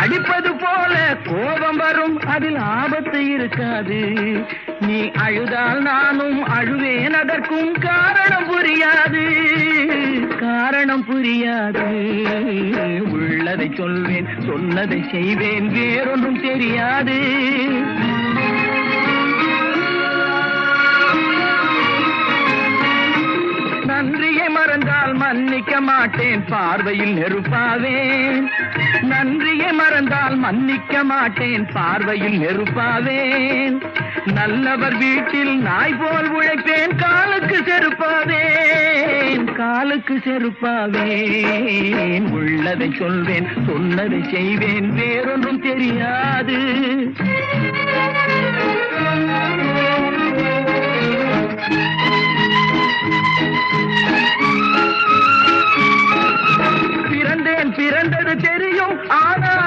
அடிப்பது போல கோபம் வரும், அதில் ஆபத்து இருக்காது. நீ அழுதால் நானும் அழுவேன், அதற்கும் காரணம் புரியாது, காரணம் புரியாது. உள்ளதை சொல்வேன், சொன்னதை செய்வேன், வேறொன்றும் தெரியாது. நன்றியை மறந்தால் மன்னிக்க மாட்டேன், பார்வையில் நெருப்பாவேன். நன்றியை மறந்தால் மன்னிக்க மாட்டேன், பார்வையில் நெருப்பாவேன். நல்லவர் வீட்டில் நாய் போல் உழைப்பேன், காலுக்கு செருப்பாவேன், காலுக்கு செருப்பாவேன். உள்ளதை சொல்வேன், சொன்னதை செய்வேன், வேறொன்றும் தெரியாது.